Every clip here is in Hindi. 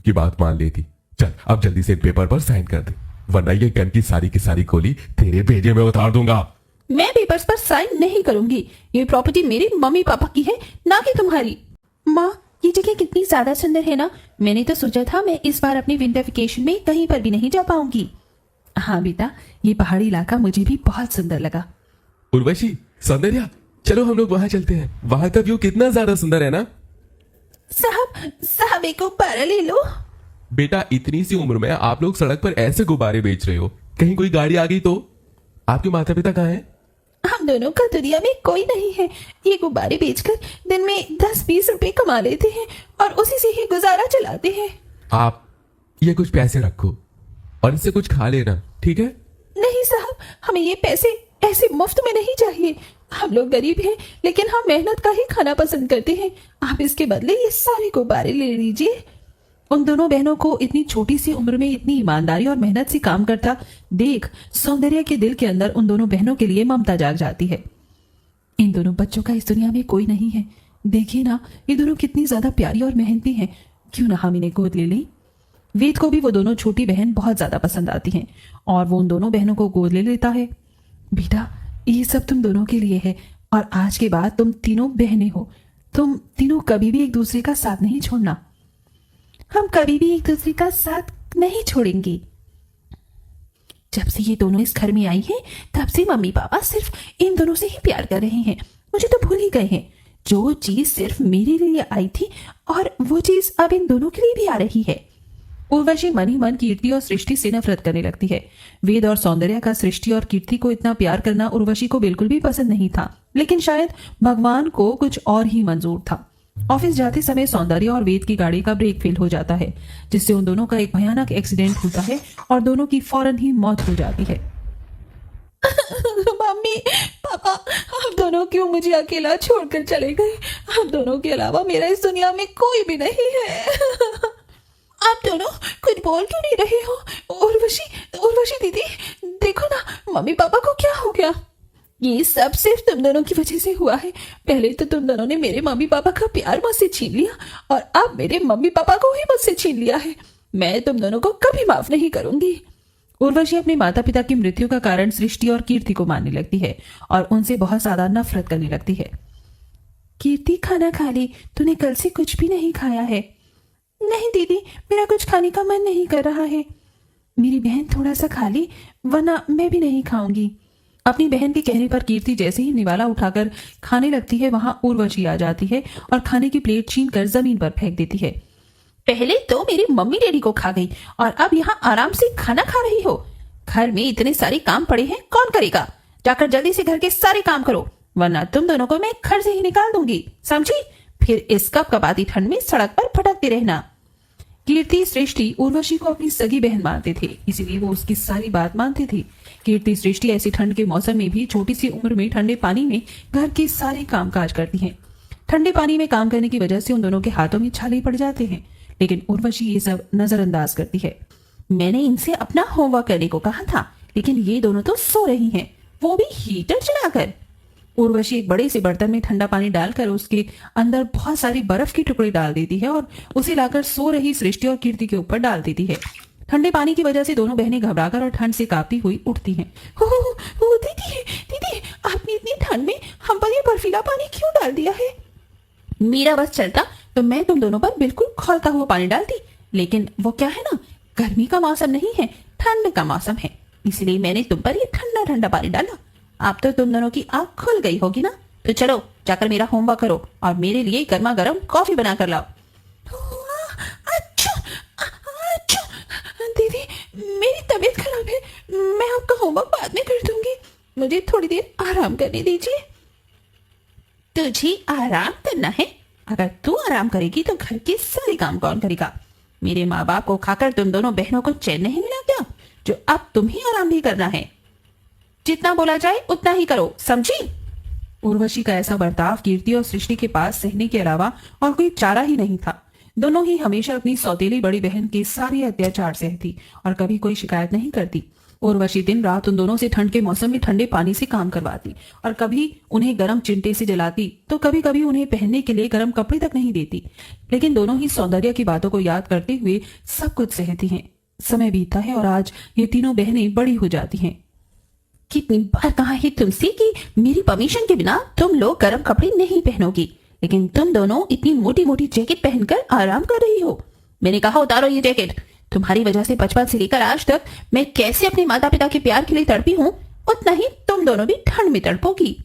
की बात मान लेती। चल अब जल्दी से इन पेपर पर साइन कर दे, वरना ये गन की सारी गोली तेरे भेजे में उतार दूंगा। मैं पेपर्स पर साइन नहीं करूंगी। ये प्रॉपर्टी मेरे मम्मी पापा की है, ना कि तुम्हारी। माँ, ये जगह कितनी ज्यादा सुंदर है ना। मैंने तो सोचा था मैं इस बार अपनी विंटर वेकेशन में कहीं पर भी नहीं जा पाऊंगी। हाँ बेटा, ये पहाड़ी इलाका मुझे भी बहुत सुंदर लगा। उर्वशी, सौंदर्या, चलो हम लोग वहां चलते हैं। वहां का व्यू कितना ज्यादा सुंदर है ना। साहब एक गुब्बारा ले लो। बेटा, इतनी सी उम्र में आप लोग सड़क पर ऐसे गुब्बारे बेच रहे हो, कहीं कोई गाड़ी आ गई तो? आपके माता पिता कहाँ हैं? हम दोनों का दुनिया में कोई नहीं है। ये गुब्बारे बेचकर दिन में 10-20 रुपए कमा लेते हैं और उसी से ही गुजारा चलाते हैं। आप ये कुछ पैसे रखो और इससे कुछ खा लेना, ठीक है? नहीं साहब, हमें ये पैसे ऐसे मुफ्त में नहीं चाहिए। हम लोग गरीब हैं, लेकिन हम मेहनत का ही खाना पसंद करते हैं। आप इसके बदले ये सारे गुब्बारे ले लीजिए। उन दोनों बहनों को इतनी छोटी सी उम्र में इतनी ईमानदारी और मेहनत से काम करता देख सौंदर्या के दिल के अंदर उन दोनों बहनों के लिए ममता जाग जाती है। इन दोनों बच्चों का इस दुनिया में कोई नहीं है। देखिए ना, ये दोनों कितनी ज्यादा प्यारी और मेहनती हैं। क्यों ना हम इन्हें गोद ले लें। वेद को भी वो दोनों छोटी बहन बहुत ज्यादा पसंद आती हैं और वो उन दोनों बहनों को गोद ले लेता है। बेटा, ये सब तुम दोनों के लिए है और आज के बाद तुम तीनों बहनें हो। तुम तीनों कभी भी एक दूसरे का साथ नहीं छोड़ना। हम कभी भी एक दूसरे का साथ नहीं छोड़ेंगे। जब से ये दोनों इस घर में आई हैं, तब से मम्मी पापा सिर्फ इन दोनों से ही प्यार कर रहे हैं। मुझे तो भूल ही गए हैं। जो चीज सिर्फ मेरे लिए आई थी और वो चीज अब इन दोनों के लिए भी आ रही है। उर्वशी मन ही मन कीर्ति और सृष्टि से नफरत करने लगती है। वेद और सौंदर्या का सृष्टि और कीर्ति को इतना प्यार करना उर्वशी को बिल्कुल भी पसंद नहीं था, लेकिन शायद भगवान को कुछ और ही मंजूर था। ऑफिस जाते समय सौंदर्या और वेद की गाड़ी का ब्रेक फेल हो जाता है, जिससे उन दोनों का एक भयानक एक्सीडेंट होता है और दोनों की फौरन ही मौत हो जाती है। मम्मी पापा, आप दोनों क्यों मुझे अकेला छोड़कर चले गए? आप दोनों के अलावा मेरा इस दुनिया में कोई भी नहीं है। आप दोनों कुछ बोल क्यों नहीं रहे हो? उर्वशी दीदी, देखो ना, मम्मी पापा को क्या हो गया? ये सब सिर्फ तुम दोनों की वजह से हुआ है। पहले तो तुम दोनों ने मेरे मम्मी पापा का प्यार मुझसे छीन लिया और अब मेरे मम्मी पापा को ही मुझसे छीन लिया है। मैं तुम दोनों को कभी माफ नहीं करूंगी। उर्वशी अपने माता पिता की मृत्यु का कारण सृष्टि और कीर्ति को मानने लगती है और उनसे बहुत ज्यादा नफरत करने लगती है। कीर्ति, खाना खा ले, तूने कल से कुछ भी नहीं खाया है। नहीं दीदी, मेरा कुछ खाने का मन नहीं कर रहा है। मेरी बहन थोड़ा सा खा ले, वरना मैं भी नहीं खाऊंगी। अपनी बहन के कहने पर कीर्ति जैसे ही निवाला उठाकर खाने लगती है, वहां उर्वशी आ जाती है और खाने की प्लेट छीनकर जमीन पर फेंक देती है। पहले तो मेरी मम्मी डैडी को खा गई और अब यहाँ आराम से खाना खा रही हो। घर में इतने सारे काम पड़े हैं, कौन करेगा? जाकर जल्दी से घर के सारे काम करो, वरना तुम दोनों को मैं घर से ही निकाल दूंगी, समझी? फिर इस कपकपाती ठंड में सड़क पर भटकते रहना। कीर्ति, सृष्टि उर्वशी को अपनी सगी बहन मानते थे, इसीलिए वो उसकी सारी बात मानते थे। कीर्ति, सृष्टि ऐसी ठंड के मौसम में भी छोटी सी उम्र में ठंडे पानी में घर के सारे काम काज करती हैं। ठंडे पानी में काम करने की वजह से उन दोनों के हाथों में छाले पड़ जाते हैं, लेकिन उर्वशी ये सब नजरअंदाज करती है। मैंने इनसे अपना होमवर्क करने को कहा था, लेकिन ये दोनों तो सो रही हैं, वो भी हीटर चलाकर। उर्वशी एक बड़े से बर्तन में ठंडा पानी डालकर उसके अंदर बहुत सारी बर्फ के टुकड़े डाल देती है और उसे लाकर सो रही सृष्टि और कीर्ति के ऊपर डाल देती है। ठंडे पानी की वजह से दोनों बहनें घबराकर और ठंड से कांपती हुई उठती हैं। दीदी, आपने इतनी ठंड में हम पर ये बर्फीला पानी क्यों डाल दिया है? मेरा बस चलता तो मैं तुम दोनों पर बिल्कुल खौलता हुआ पानी डालती, लेकिन वो क्या है ना, गर्मी का मौसम नहीं है, ठंड का मौसम है, इसलिए मैंने तुम पर ये ठंडा ठंडा पानी डाला। अब तो तुम दोनों की आंख खुल गई होगी ना, तो चलो जाकर मेरा होमवर्क करो और मेरे लिए गर्मा गर्म कॉफी बना कर लाओ। दीदी, मेरी तबीयत खराब है, मैं आपका होमवर्क बाद में कर दूंगी, मुझे थोड़ी देर आराम करने दीजिए। तुझे आराम करना है? अगर तू आराम करेगी तो घर के सारे काम कौन करेगा? मेरे माँ बाप को खाकर तुम दोनों बहनों को चैन नहीं मिला क्या, जो अब तुम्हें आराम भी करना है? जितना बोला जाए उतना ही करो, समझी? उर्वशी का ऐसा बर्ताव कीर्ति और सृष्टि के पास सहने के अलावा और कोई चारा ही नहीं था। दोनों ही हमेशा अपनी सौतेली बड़ी बहन के सारे अत्याचार सहती और कभी कोई शिकायत नहीं करती। उर्वशी दिन रात उन दोनों से ठंड के मौसम में ठंडे पानी से काम करवाती और कभी उन्हें गर्म चिमटे से जलाती तो कभी कभी उन्हें पहनने के लिए गर्म कपड़े तक नहीं देती। लेकिन दोनों ही सौंदर्य की बातों को याद करते हुए सब कुछ सहती हैं। समय बीतता है और आज ये तीनों बहनें बड़ी हो जाती हैं। कितनी बार कहा है तुमसे कि मेरी परमिशन के बिना तुम लोग गर्म कपड़े नहीं पहनोगी, लेकिन तुम दोनों इतनी मोटी मोटी जैकेट पहनकर आराम कर रही हो। मैंने कहा उतारो ये जैकेट। तुम्हारी वजह से बचपन से लेकर आज तक मैं कैसे अपने माता पिता के प्यार के लिए तड़पी हूँ, उतना ही तुम दोनों भी ठंड में तड़पोगी।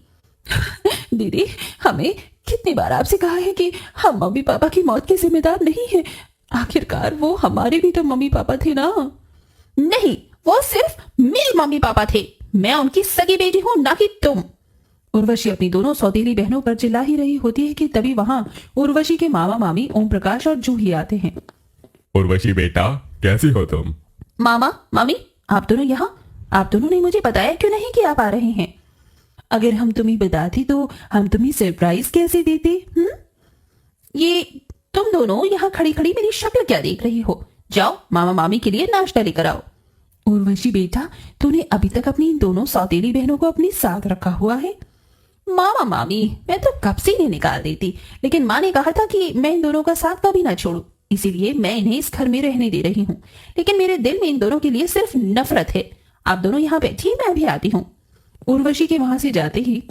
दीदी, हमें कितनी बार आपसे कहा है कि हम मम्मी पापा की मौत के जिम्मेदार नहीं है। आखिरकार वो हमारे भी तो मम्मी पापा थे ना। नहीं, वो सिर्फ मेरे मम्मी पापा थे। मैं उनकी सगी बेटी हूँ, ना कि तुम। उर्वशी अपनी दोनों सौतेली बहनों पर चिल्ला ही रही होती है कि तभी वहां उर्वशी के मामा मामी ओम प्रकाश और जूही आते हैं। उर्वशी बेटा, कैसी हो तुम? मामा मामी, आप दोनों यहाँ? आप दोनों ने मुझे बताया क्यों नहीं कि आप आ रहे हैं? अगर हम तुम्हें बताती तो हम तुम्हें सरप्राइज कैसे देते? ये तुम दोनों यहाँ खड़ी खड़ी मेरी शक्ल क्या देख रही हो? जाओ मामा मामी के लिए नाश्ता लेकर आओ। उर्वशी बेटा, तूने अभी तक अपनी इन दोनों सौतेली बहनों को अपने साथ रखा हुआ है। मामा मामी, मैं तो कब से इन्हें निकाल देती, लेकिन माँ ने कहा था कि मैं इन दोनों का साथ कभी ना छोड़ू, इसीलिए मैं इन्हें इस घर में रहने दे रही हूँ। लेकिन मेरे दिल में इन दोनों के लिए सिर्फ नफरत है। आप दोनों यहाँ बैठिए, मैं अभी आती हूँ। उर्वशी के वहां से जाते ही,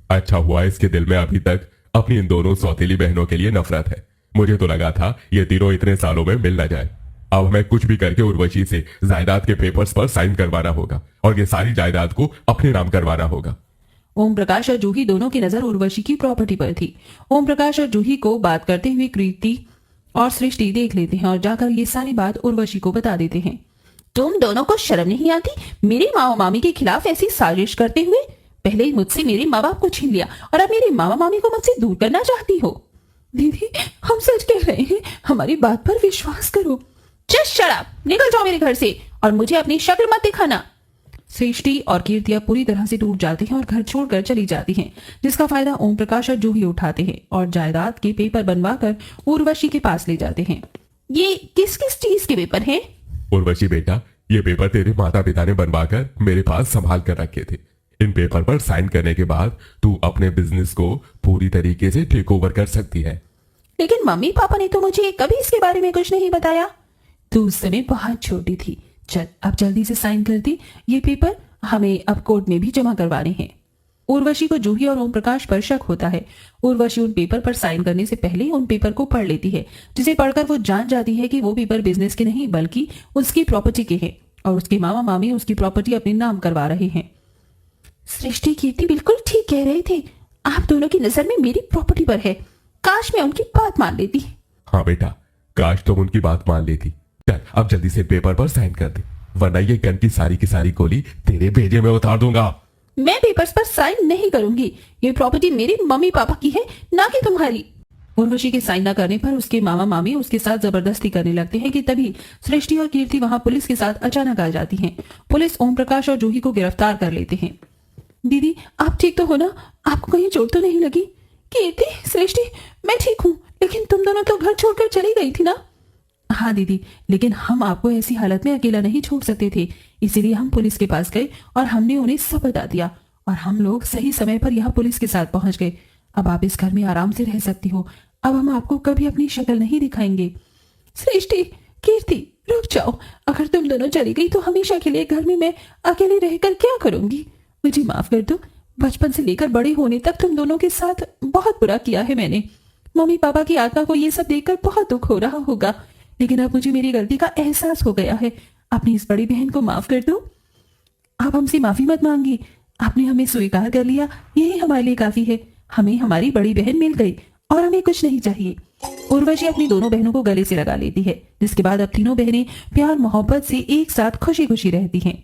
अच्छा हुआ इसके दिल में अभी तक अपनी इन दोनों सौतेली बहनों के लिए नफरत है। मुझे तो लगा था ये तीनों इतने सालों में मिल न जाए। अब हमें कुछ भी करके उर्वशी से जायदाद के पेपर्स पर साइन करवाना होगा और ये सारी जायदाद को अपने नाम करवाना होगा। ओम प्रकाश और जूही दोनों की नजर उर्वशी की प्रॉपर्टी पर थी। ओम प्रकाश और जूही को बात करते हुए कृति और सृष्टि देख लेते हैं और जाकर ये सारी बात उर्वशी को बता देते हैं। तुम दोनों को शर्म नहीं आती मेरे मामा मामी के खिलाफ ऐसी साजिश करते हुए? पहले मुझसे मेरे माँ बाप को छीन लिया और अब मेरे मामा मामी को मुझसे दूर करना चाहती हो। दीदी, हम सच कह रहे हैं, हमारी बात पर विश्वास करो। जस्ट शट अप, निकल जाओ मेरे घर से और मुझे अपनी शक्ल मत दिखाना। सृष्टि और कीर्तिया पूरी तरह से टूट जाती हैं और घर छोड़कर चली जाती हैं, जिसका फायदा ओम प्रकाश और जूही उठाते हैं और जायदाद के पेपर बनवाकर उर्वशी के पास ले जाते हैं। ये किस किस चीज के पेपर हैं? उर्वशी बेटा, ये पेपर तेरे माता पिता ने बनवाकर मेरे पास संभाल कर रखे थे। इन पेपर पर साइन करने के बाद तू अपने बिजनेस को पूरी तरीके से टेक ओवर कर सकती है। लेकिन मम्मी पापा ने तो मुझे कभी इसके बारे में कुछ नहीं बताया। तू उस समय बहुत छोटी थी। चल, अब जल्दी से साइन कर दी। ये पेपर हमें अब कोर्ट में भी जमा करवाने हैं। उर्वशी को जूही और ओम प्रकाश पर शक होता है। उर्वशी उन पेपर पर साइन करने से पहले उन पेपर को पढ़ लेती है, जिसे पढ़कर वो जान जाती है कि वो पेपर बिजनेस के नहीं बल्कि उसकी प्रॉपर्टी के हैं और उसके मामा मामी उसकी प्रॉपर्टी अपने नाम करवा रहे हैं। सृष्टि कीर्ति बिल्कुल ठीक कह रहे थे। आप दोनों की नजर में मेरी प्रॉपर्टी पर है। काश मैं उनकी बात मान लेती। हाँ बेटा, काश तुम उनकी बात मान लेती। चल, अब जल्दी से पेपर पर साइन कर दे, वरना ये गन की सारी गोली तेरे भेजे में उतार दूंगा। मैं पेपर्स पर साइन नहीं करूंगी। ये प्रॉपर्टी मेरे मम्मी पापा की है, ना कि तुम्हारी। उर्वशी के साइन न करने पर उसके मामा मामी उसके साथ जबरदस्ती करने लगते हैं कि तभी सृष्टि और कीर्ति वहां पुलिस के साथ अचानक आ जाती हैं। पुलिस ओम प्रकाश और जूही को गिरफ्तार कर लेते हैं। दीदी, आप ठीक तो हो ना? आपको कहीं चोट तो नहीं लगी? कीर्ति, सृष्टि, मैं ठीक हूँ, लेकिन तुम दोनों तो घर छोड़कर चली गई थी ना? हाँ दीदी, लेकिन हम आपको ऐसी हालत में अकेला नहीं छोड़ सकते थे, इसीलिए हम पुलिस के पास गए और हमने उन्हें सब बता दिया और हम लोग सही समय पर यहाँ पुलिस के साथ पहुंच गए। अब आप इस घर में आराम से रह सकती हो। अब हम आपको कभी अपनी शक्ल नहीं दिखाएंगे। सृष्टि, कीर्ति, रुक जाओ। अगर तुम दोनों चली गई तो हमेशा के लिए घर में मैं अकेले रहकर क्या करूंगी? मुझे माफ कर दो। बचपन से लेकर बड़े होने तक तुम दोनों के साथ बहुत बुरा किया है मैंने। मम्मी पापा की आत्मा को ये सब देखकर बहुत दुख हो रहा होगा, लेकिन अब मुझे मेरी गलती का एहसास हो गया है। अपनी इस बड़ी बहन को माफ कर दो। आप हमसे माफी मत मांगिए। आपने हमें स्वीकार कर लिया, यही हमारे लिए काफी है। हमें हमारी बड़ी बहन मिल गई और हमें कुछ नहीं चाहिए। उर्वशी अपनी दोनों बहनों को गले से लगा लेती है, जिसके बाद अब तीनों बहनें प्यार मोहब्बत से एक साथ खुशी खुशी रहती हैं।